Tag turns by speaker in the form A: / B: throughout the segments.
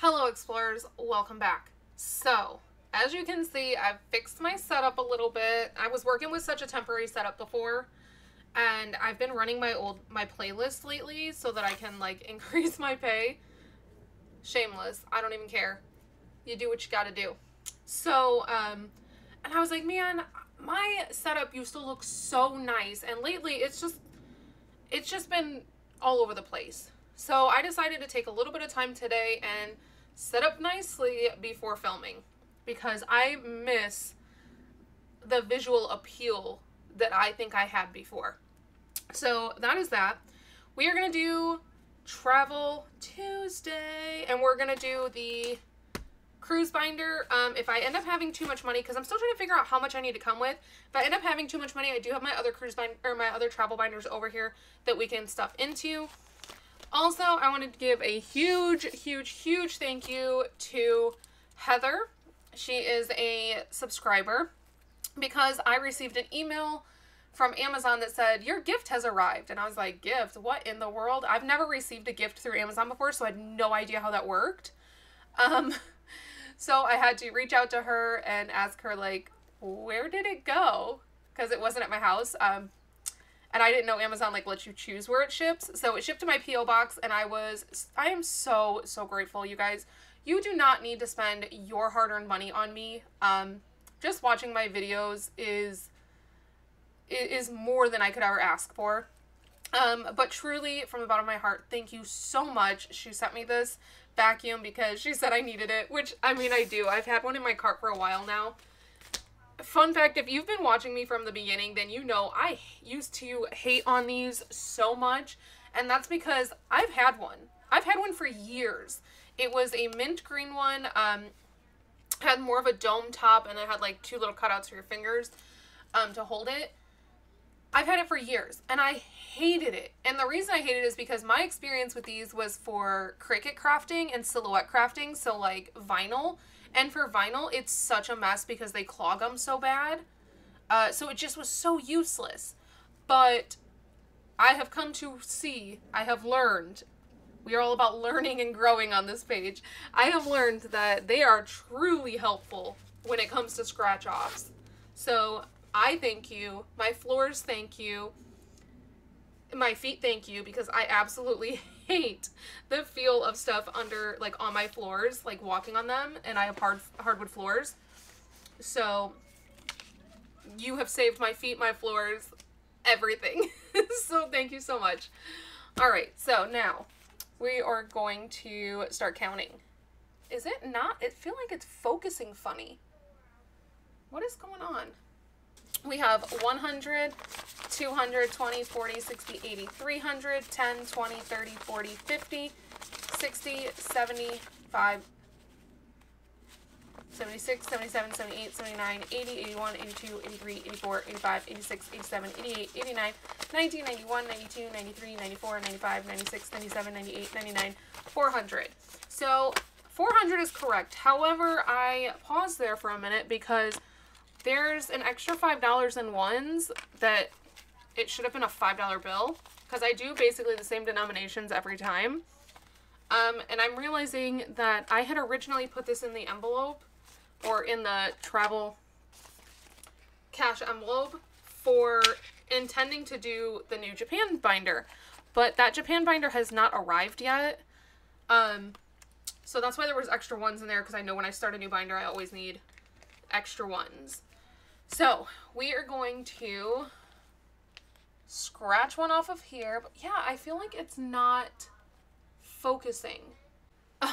A: Hello explorers, welcome back. So, as you can see, I've fixed my setup a little bit. I was working with such a temporary setup before, and I've been running my playlist lately so that I can like increase my pay. Shameless, I don't even care. You do what you gotta do. So, and I was like, man, my setup used to look so nice, and lately it's just been all over the place. So I decided to take a little bit of time today and set up nicely before filming because I miss the visual appeal that I think I had before. So that is that. We are going to do Travel Tuesday, and we're going to do the cruise binder. If I end up having too much money, because I'm still trying to figure out how much I need to come with. If I end up having too much money, I do have my other cruise binder, or my other travel binders over here that we can stuff into. Also, I wanted to give a huge thank you to Heather. She is a subscriber because I received an email from Amazon that said, your gift has arrived. And I was like, gift? What in the world? I've never received a gift through Amazon before, so I had no idea how that worked. So I had to reach out to her and ask her, like, where did it go? Because it wasn't at my house. And I didn't know Amazon, like, lets you choose where it ships. So it shipped to my P.O. box, and I am so grateful, you guys. You do not need to spend your hard-earned money on me. Just watching my videos is more than I could ever ask for. But truly, from the bottom of my heart, thank you so much. She sent me this vacuum because she said I needed it, which, I mean, I do. I've had one in my cart for a while now. Fun fact, if you've been watching me from the beginning, then you know I used to hate on these so much, and that's because I've had one. I've had one for years. It was a mint green one, had more of a dome top, and it had like two little cutouts for your fingers to hold it. I've had it for years, and I hated it. And the reason I hated it is because my experience with these was for Cricut crafting and silhouette crafting, so like vinyl. And for vinyl, it's such a mess because they clog them so bad. So it just was so useless. But I have come to see, I have learned, we are all about learning and growing on this page. I have learned that they are truly helpful when it comes to scratch-offs. So I thank you. My floors thank you. My feet thank you, because I absolutely hate the feel of stuff under, like, on my floors, like walking on them, and I have hardwood floors. So you have saved my feet, my floors, everything. So thank you so much. All right, so now we are going to start counting. Is it not? It feels like it's focusing funny. What is going on? We have 100, 200, 20, 40, 60, 80, 300, 10, 20, 30, 40, 50, 60, 75, 76, 77, 78, 79, 80, 81, 82, 83, 84, 85, 86, 87, 88, 89, 90, 91, 92, 93, 94, 95, 96, 97, 98, 99, 400. So 400 is correct. However, I paused there for a minute because there's an extra $5 in ones that it should have been a $5 bill, because I do basically the same denominations every time. And I'm realizing that I had originally put this in the envelope, or in the travel cash envelope, for intending to do the new Japan binder. But that Japan binder has not arrived yet. So that's why there was extra ones in there, because I know when I start a new binder, I always need extra ones. So we are going to scratch one off of here. But yeah, I feel like it's not focusing.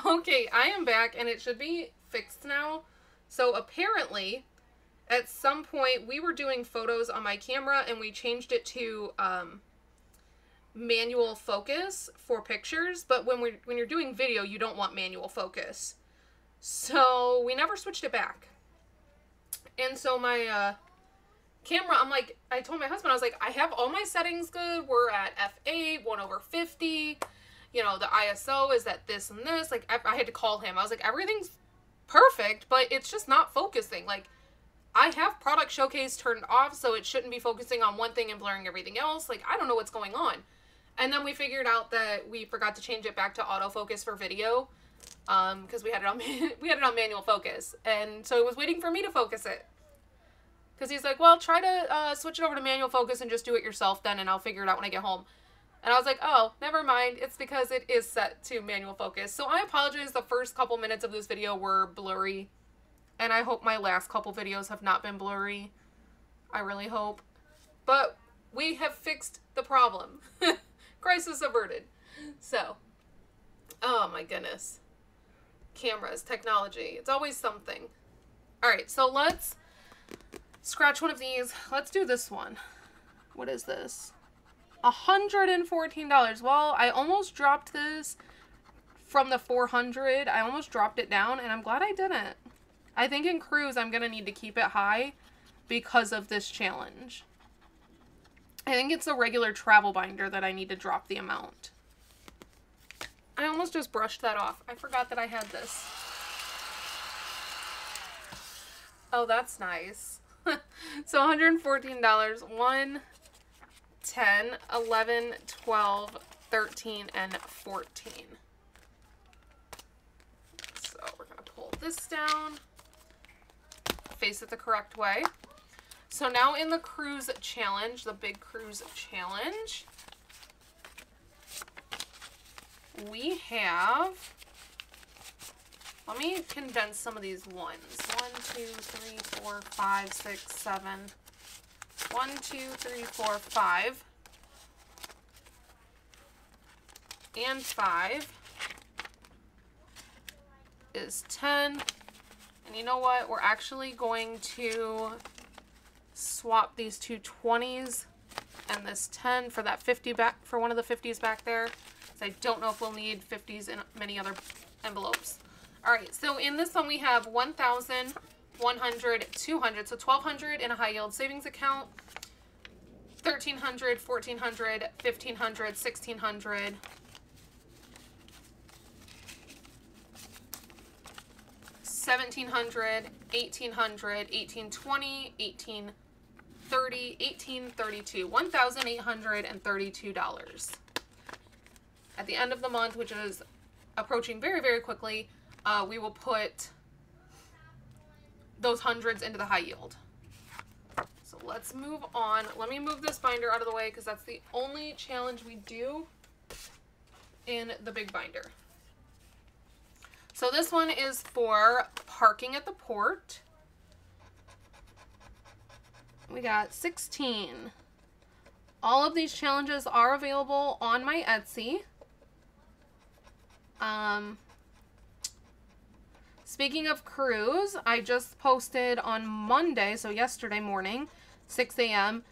A: Okay, I am back, and it should be fixed now. So apparently, at some point, we were doing photos on my camera, and we changed it to manual focus for pictures. But when you're doing video, you don't want manual focus. So we never switched it back. And so my camera, I told my husband, I was like, I have all my settings good. We're at f8, 1/50. You know, the ISO is at this and this. Like, I had to call him. I was like, everything's perfect, but it's just not focusing. Like, I have product showcase turned off, so it shouldn't be focusing on one thing and blurring everything else. Like, I don't know what's going on. And then we figured out that we forgot to change it back to autofocus for video. because we had it on manual focus, and so it was waiting for me to focus it. Because he's like, well, try to switch it over to manual focus and just do it yourself then, and I'll figure it out when I get home. And I was like, oh, never mind. It's because it is set to manual focus. So I apologize. The first couple minutes of this video were blurry. And I hope my last couple videos have not been blurry. I really hope. But we have fixed the problem. Crisis averted. So, oh my goodness. Cameras, technology. It's always something. Alright, so let's scratch one of these. Let's do this one. What is this? $114. Well, I almost dropped this from the 400. I almost dropped it down, and I'm glad I didn't. I think in cruise, I'm going to need to keep it high because of this challenge. I think it's a regular travel binder that I need to drop the amount. I almost just brushed that off. I forgot that I had this. Oh, that's nice. So $114. 1, 10, 11, 12, 13, and 14. So we're going to pull this down. Face it the correct way. So now in the cruise challenge, the big cruise challenge, we have, let me condense some of these ones. 1, 2, 3, 4, 5, 6, 7. 1, 2, 3, 4, 5. And 5 is 10. And you know what? We're actually going to swap these two 20s and this 10 for that 50 back, for one of the 50s back there. So I don't know if we'll need 50s in many other envelopes. All right, so in this one we have 1,000, 100, 200, so 1,200 in a high yield savings account, 1,300, 1,400, 1,500, 1,600, 1,700, 1,800, 1,820, 1,830, 1,832, $1,832. At the end of the month, which is approaching very, very quickly, we will put those hundreds into the high yield. So let's move on. Let me move this binder out of the way because that's the only challenge we do in the big binder. So this one is for parking at the port. We got 16. All of these challenges are available on my Etsy. Speaking of cruise, I just posted on Monday, so yesterday morning, 6 a.m.,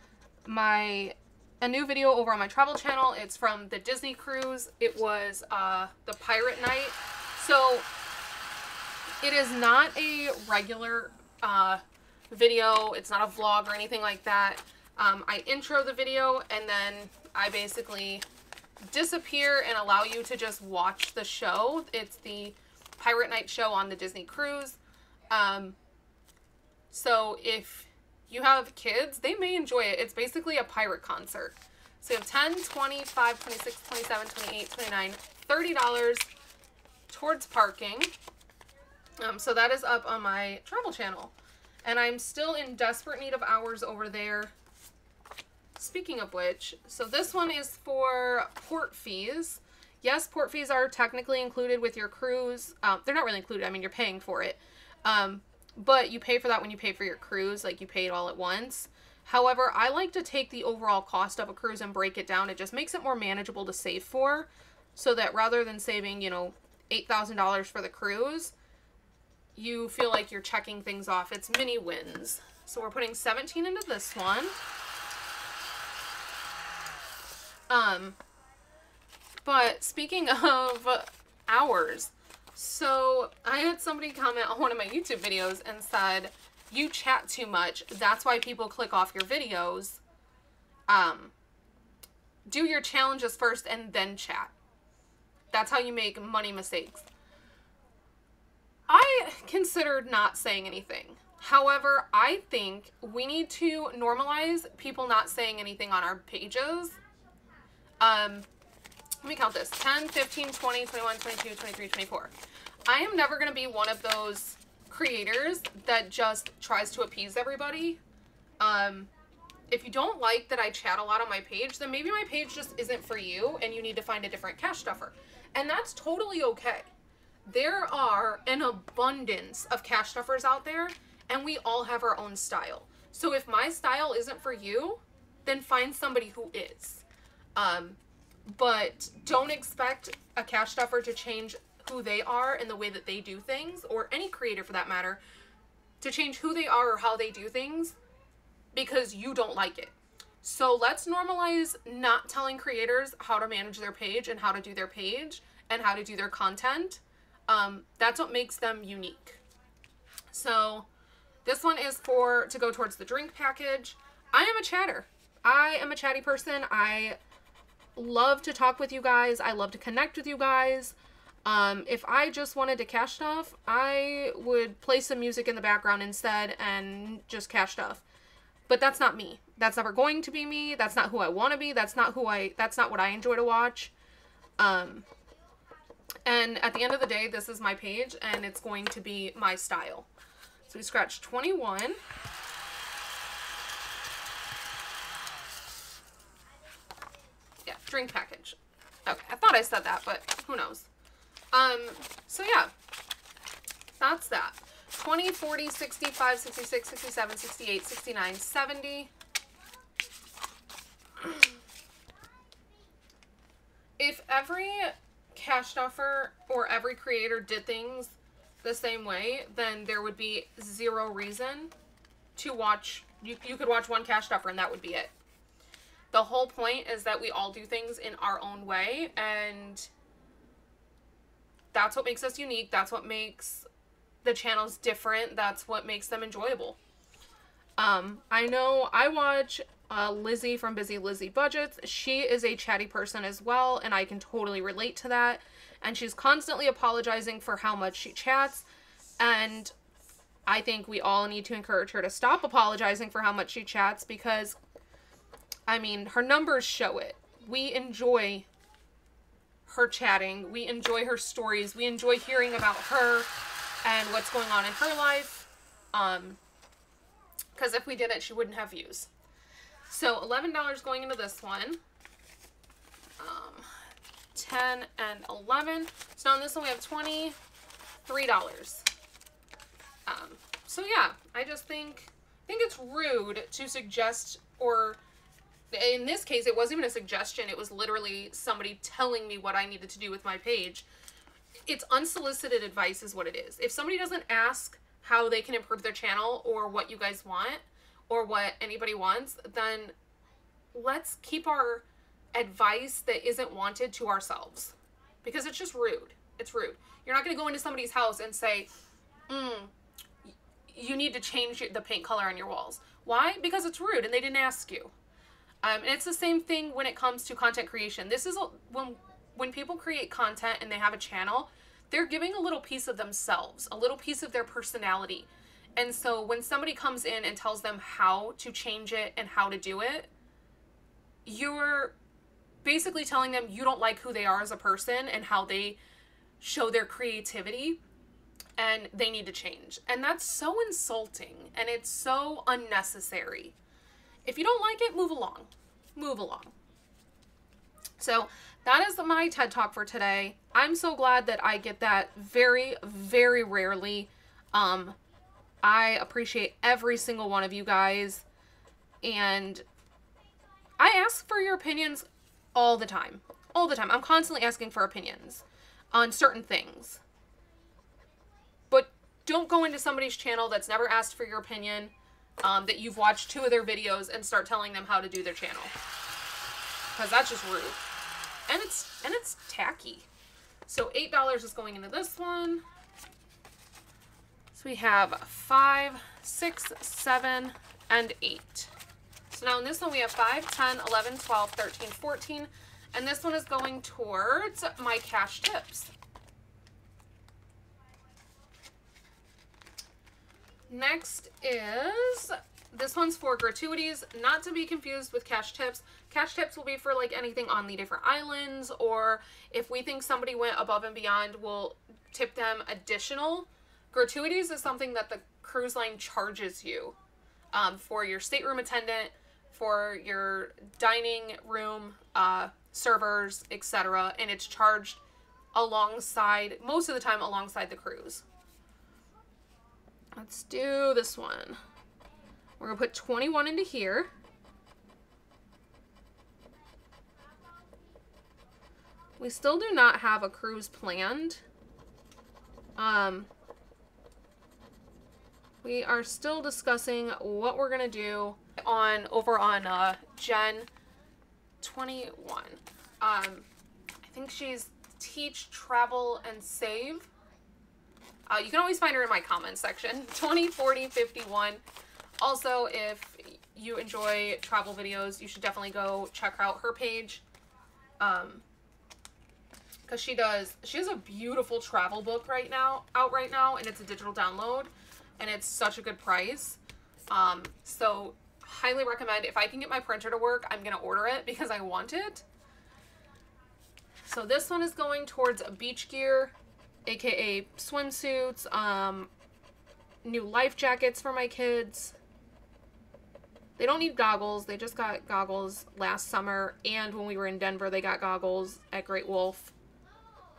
A: a new video over on my travel channel. It's from the Disney cruise. It was the Pirate Night. So it is not a regular video. It's not a vlog or anything like that. I intro the video and then I basically disappear and allow you to just watch the show. It's the Pirate Night show on the Disney cruise. So if you have kids, they may enjoy it. It's basically a pirate concert. So you have 10, 25, 26, 27, 28, 29, $30 towards parking. So that is up on my travel channel. And I'm still in desperate need of hours over there. Speaking of which, so this one is for port fees. Yes, port fees are technically included with your cruise. They're not really included. I mean, you're paying for it. But you pay for that when you pay for your cruise. Like, you pay it all at once. However, I like to take the overall cost of a cruise and break it down. It just makes it more manageable to save for. So that rather than saving, you know, $8,000 for the cruise, you feel like you're checking things off. It's mini wins. So we're putting 17 into this one. But speaking of hours, so I had somebody comment on one of my YouTube videos and said, you chat too much. That's why people click off your videos. Do your challenges first and then chat. That's how you make money mistakes. I considered not saying anything. However, I think we need to normalize people not saying anything on our pages. Let me count this. 10, 15, 20, 21, 22, 23, 24. I am never going to be one of those creators that just tries to appease everybody. If you don't like that I chat a lot on my page, then maybe my page just isn't for you and you need to find a different cash stuffer. And that's totally okay. There are an abundance of cash stuffers out there, and we all have our own style. So if my style isn't for you, then find somebody who is. But don't expect a cash stuffer to change who they are and the way that they do things, or any creator for that matter, to change who they are or how they do things because you don't like it. So let's normalize not telling creators how to manage their page and how to do their page and how to do their content. That's what makes them unique. So this one is to go towards the drink package. I am a chatter. I am a chatty person. I love to talk with you guys. I love to connect with you guys. If I just wanted to cash stuff, I would play some music in the background instead and just cash stuff. But that's not me. That's never going to be me. That's not who I want to be. That's not what I enjoy to watch. And at the end of the day, this is my page and it's going to be my style. So we scratched 21. Yeah, drink package. Okay, I thought I said that, but who knows. So yeah, that's that. 20, 40, 65, 66, 67, 68, 69, 70. If every cash stuffer or every creator did things the same way, then there would be zero reason to watch. You could watch one cash stuffer and that would be it. The whole point is that we all do things in our own way, and that's what makes us unique. That's what makes the channels different. That's what makes them enjoyable. I know I watch Lizzie from Busy Lizzie Budgets. She is a chatty person as well, and I can totally relate to that. And she's constantly apologizing for how much she chats, and I think we all need to encourage her to stop apologizing for how much she chats, because, I mean, her numbers show it. We enjoy her chatting. We enjoy her stories. We enjoy hearing about her and what's going on in her life. Because if we didn't, she wouldn't have views. So $11 going into this one. 10 and 11. So on this one we have $23. So yeah, I just think it's rude to suggest, or in this case, it wasn't even a suggestion. It was literally somebody telling me what I needed to do with my page. It's unsolicited advice is what it is. If somebody doesn't ask how they can improve their channel or what you guys want or what anybody wants, then let's keep our advice that isn't wanted to ourselves, because it's just rude. It's rude. You're not going to go into somebody's house and say, you need to change the paint color on your walls. Why? Because it's rude and they didn't ask you. And it's the same thing when it comes to content creation. This is when people create content and they have a channel, they're giving a little piece of themselves, a little piece of their personality. And so when somebody comes in and tells them how to change it and how to do it, you're basically telling them you don't like who they are as a person and how they show their creativity, and they need to change. And that's so insulting and it's so unnecessary. If you don't like it, move along. Move along. So that is my TED Talk for today. I'm so glad that I get that very, very rarely. I appreciate every single one of you guys. And I ask for your opinions all the time. All the time. I'm constantly asking for opinions on certain things. But don't go into somebody's channel that's never asked for your opinion, that you've watched 2 of their videos, and start telling them how to do their channel. Because that's just rude. And it's tacky. So $8 is going into this one. So we have 5, 6, 7, and 8. So now in this one we have 5, 10, 11, 12, 13, 14. And this one is going towards my cash tips. Next is, this one's for gratuities, not to be confused with cash tips. Cash tips will be for like anything on the different islands, or if we think somebody went above and beyond, we'll tip them additional. Gratuities is something that the cruise line charges you for your stateroom attendant, for your dining room, servers, etc. And it's charged alongside, most of the time alongside the cruise. Let's do this one. We're going to put 21 into here. We still do not have a cruise planned. We are still discussing what we're going to do over on Gen 21. I think she's Teach, Travel, and Save. You can always find her in my comments section. 20, 40, 51. Also, if you enjoy travel videos, you should definitely go check out her page. Because she has a beautiful travel book out right now, and it's a digital download, and it's such a good price. So highly recommend. If I can get my printer to work, I'm gonna order it because I want it. So this one is going towards beach gear, aka swimsuits, new life jackets for my kids. They don't need goggles. They just got goggles last summer, and when we were in Denver, they got goggles at Great Wolf.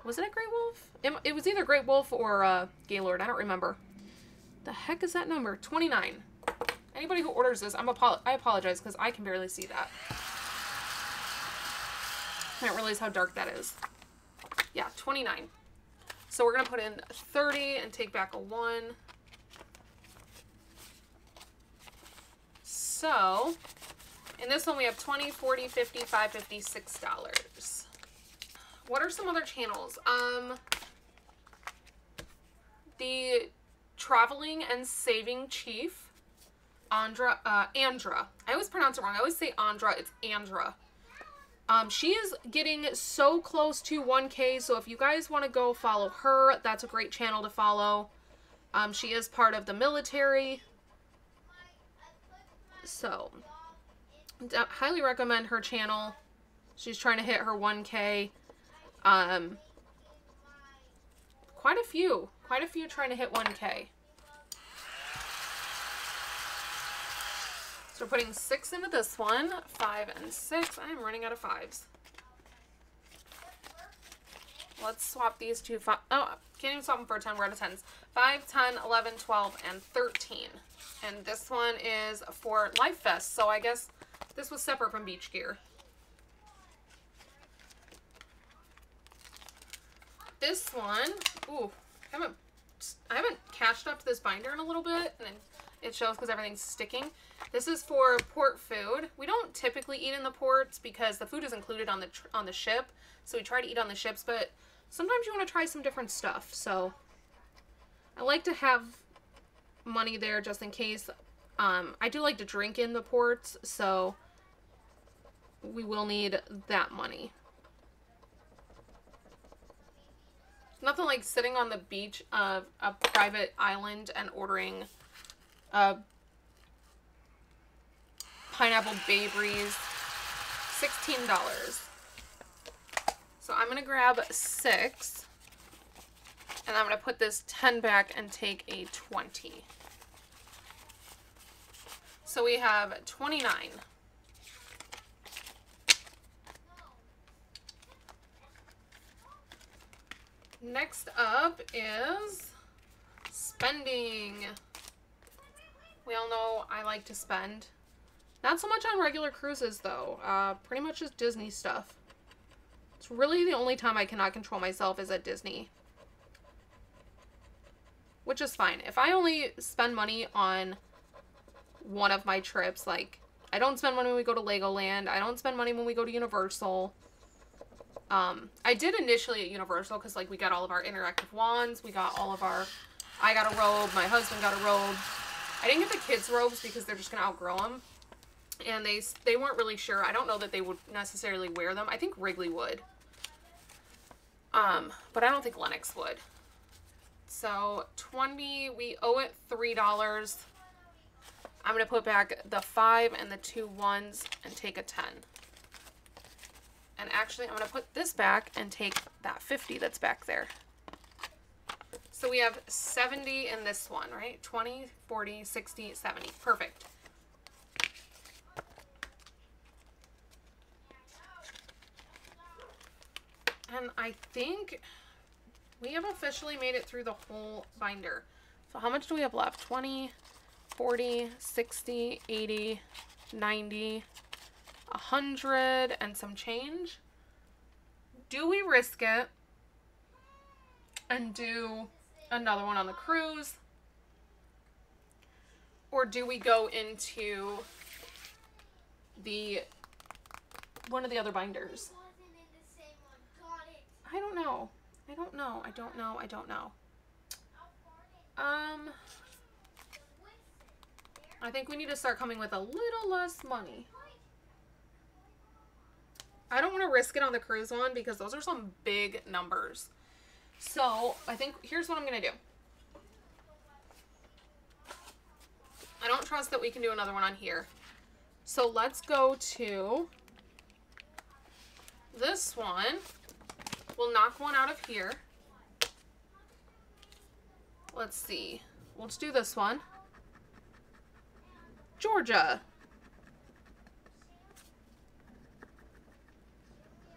A: Was it at Great Wolf? It was either Great Wolf or Gaylord. I don't remember. The heck is that number? 29. Anybody who orders this, I apologize because I can barely see that. I didn't realize how dark that is. Yeah, 29. So we're going to put in 30 and take back a 1. So, in this one we have 20, 40, 50, $5, $50, $6. What are some other channels? The Traveling and Saving Chief, Andra. I always pronounce it wrong. I always say Andra. It's Andra. She is getting so close to 1K, so if you guys want to go follow her, that's a great channel to follow. She is part of the military. So, highly recommend her channel. She's trying to hit her 1K. Quite a few trying to hit 1K. So we're putting 6 into this one, 5 and 6. I'm running out of 5s. Let's swap these two. Oh, can't even swap them for a 10. We're out of 10s. 5, 10, 11, 12, and 13. And this one is for Life Vest. So I guess this was separate from beach gear. This one, ooh, I haven't catched up to this binder in a little bit, and it shows because everything's sticking. This is for port food. We don't typically eat in the ports because the food is included on the ship, so we try to eat on the ships, but sometimes you want to try some different stuff, so I like to have money there just in case. I do like to drink in the ports, so we will need that money. Nothing like sitting on the beach of a private island and ordering pineapple Bay Breeze, $16. So I'm going to grab 6, and I'm going to put this 10 back and take a 20. So we have 29. Next up is spending. We all know I like to spend. Not so much on regular cruises, though. Pretty much just Disney stuff. It's really the only time I cannot control myself is at Disney. Which is fine. If I only spend money on one of my trips, like, I don't spend money when we go to Legoland. I don't spend money when we go to Universal. I did initially at Universal because, like, we got all of our interactive wands. We got all of our... I got a robe. My husband got a robe. I didn't get the kids' robes because they're just going to outgrow them. And they weren't really sure. I don't know that they would necessarily wear them. I think Wrigley would. But I don't think Lennox would. So, 20, we owe it $3. I'm going to put back the 5 and the 2 1s and take a 10. And actually, I'm going to put this back and take that 50 that's back there. So we have 70 in this one, right? 20, 40, 60, 70. Perfect. And I think we have officially made it through the whole binder. So how much do we have left? 20, 40, 60, 80, 90, 100 and some change. Do we risk it and do another one on the cruise? Or do we go into the one of the other binders? I don't know. I don't know. I don't know. I don't know. I think we need to start coming with a little less money. I don't want to risk it on the cruise one because those are some big numbers. So I think here's what I'm going to do. I don't trust that we can do another one on here. So let's go to this one. We'll knock one out of here. Let's see. Let's do this one. Georgia.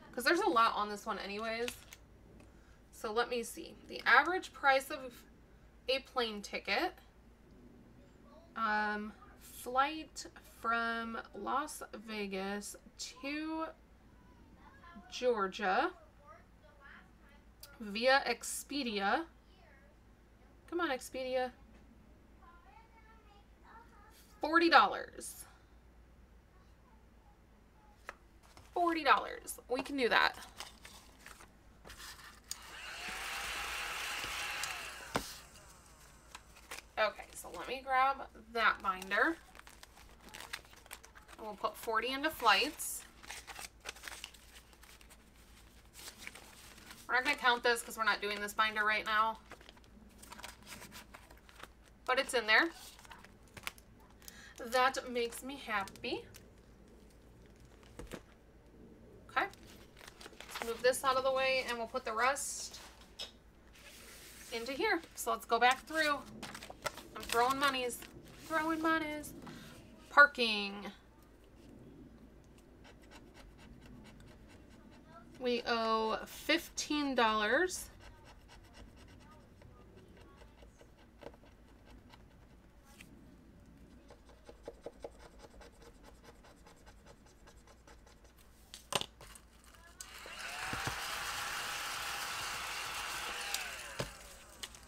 A: Because there's a lot on this one anyways. So let me see. The average price of a plane ticket. Flight from Las Vegas to Georgia via Expedia. Come on, Expedia. $40. $40. We can do that. Okay, so let me grab that binder. And we'll put 40 into flights. We're not going to count this because we're not doing this binder right now. But it's in there. That makes me happy. Okay. Let's move this out of the way and we'll put the rest into here. So let's go back through. I'm throwing monies. Throwing monies. Parking. We owe $15.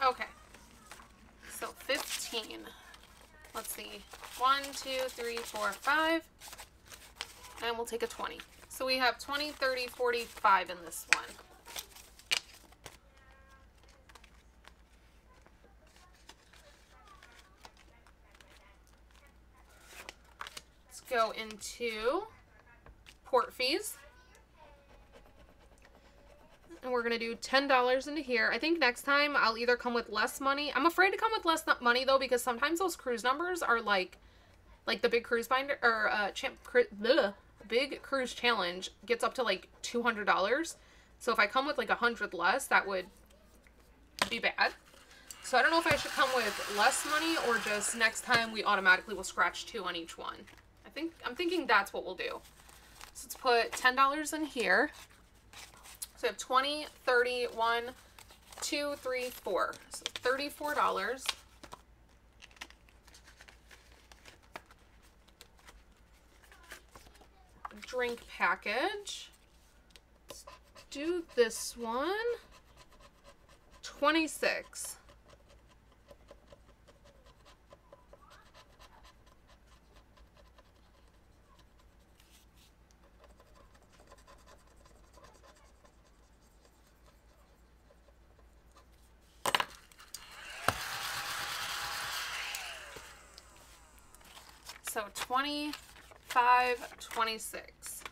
A: Okay. So 15. Let's see. 1, 2, 3, 4, 5. And we'll take a 20. So we have 20, 30, 45 in this one. Let's go into port fees. And we're going to do $10 into here. I think next time I'll either come with less money. I'm afraid to come with less money though because sometimes those cruise numbers are like the big cruise binder or big cruise challenge gets up to like $200. So if I come with like 100 less, that would be bad. So I don't know if I should come with less money or just next time we automatically will scratch 2 on each one. I'm thinking that's what we'll do. So let's put $10 in here. So we have 20, 30, 1, 2, 3, 4. So $34. Drink package. Let's do this one. 26. So 25, 26.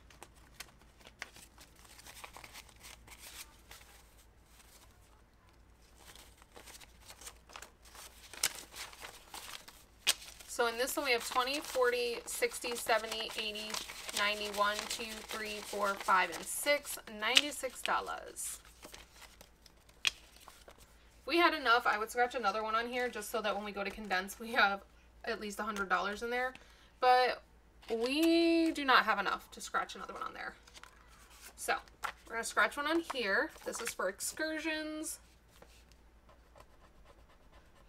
A: So in this one we have 20, 40, 60, 70, 80, 90, 1, 2, 3, 4, 5, and 6, $96. If we had enough, I would scratch another one on here just so that when we go to condense, we have at least $100 in there. But we do not have enough to scratch another one on there. So we're going to scratch one on here. This is for excursions.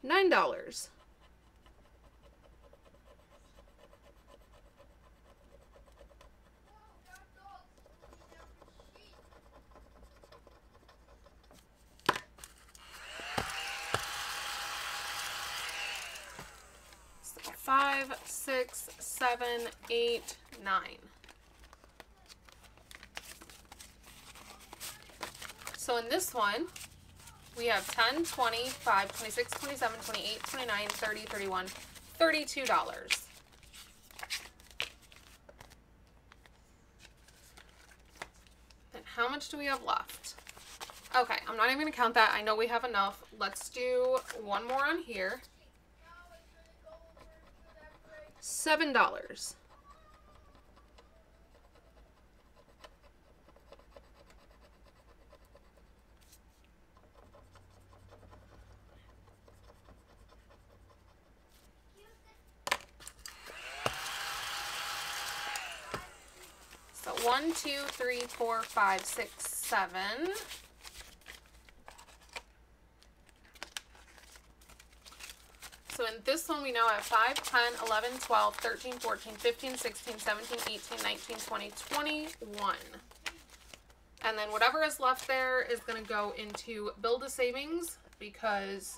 A: $9. So 5, 6, 7, 8, 9. So in this one, we have 10, 20, 5, 26, 27, 28, 29, 30, 31, $32. And how much do we have left? Okay, I'm not even going to count that. I know we have enough. Let's do one more on here. $7. So 1, 2, 3, 4, 5, 6, 7. So in this one, we now have 5, 10, 11, 12, 13, 14, 15, 16, 17, 18, 19, 20, 21. And then whatever is left there is going to go into build a savings because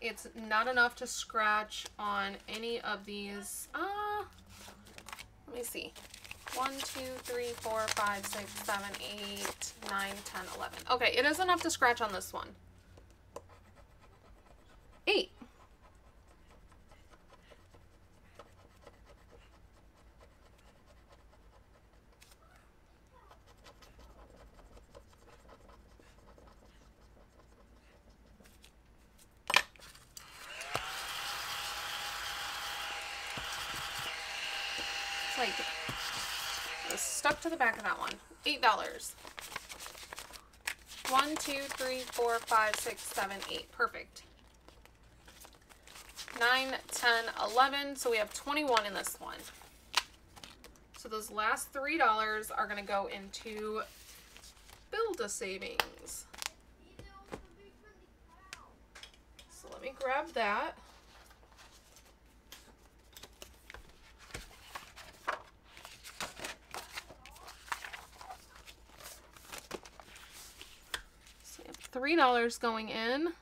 A: it's not enough to scratch on any of these. Let me see. 1, 2, 3, 4, 5, 6, 7, 8, 9, 10, 11. Okay, it is enough to scratch on this one. 8. It's like it's stuck to the back of that one. $8. 1, 2, 3, 4, 5, 6, 7, 8. Perfect. 9, 10, 11. So we have 21 in this one. So those last $3 are going to go into build a savings. So let me grab that. So we have $3 going in.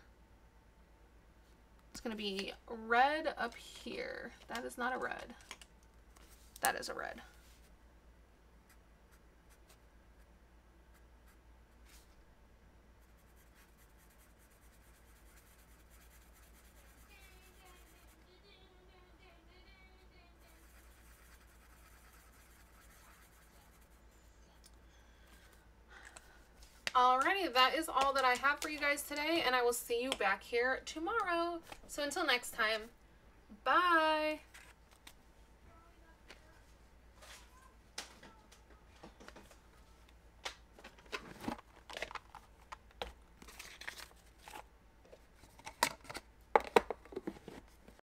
A: It's going to be red up here. That is not a red. That is a red. Alrighty, that is all that I have for you guys today, and I will see you back here tomorrow. So until next time, bye!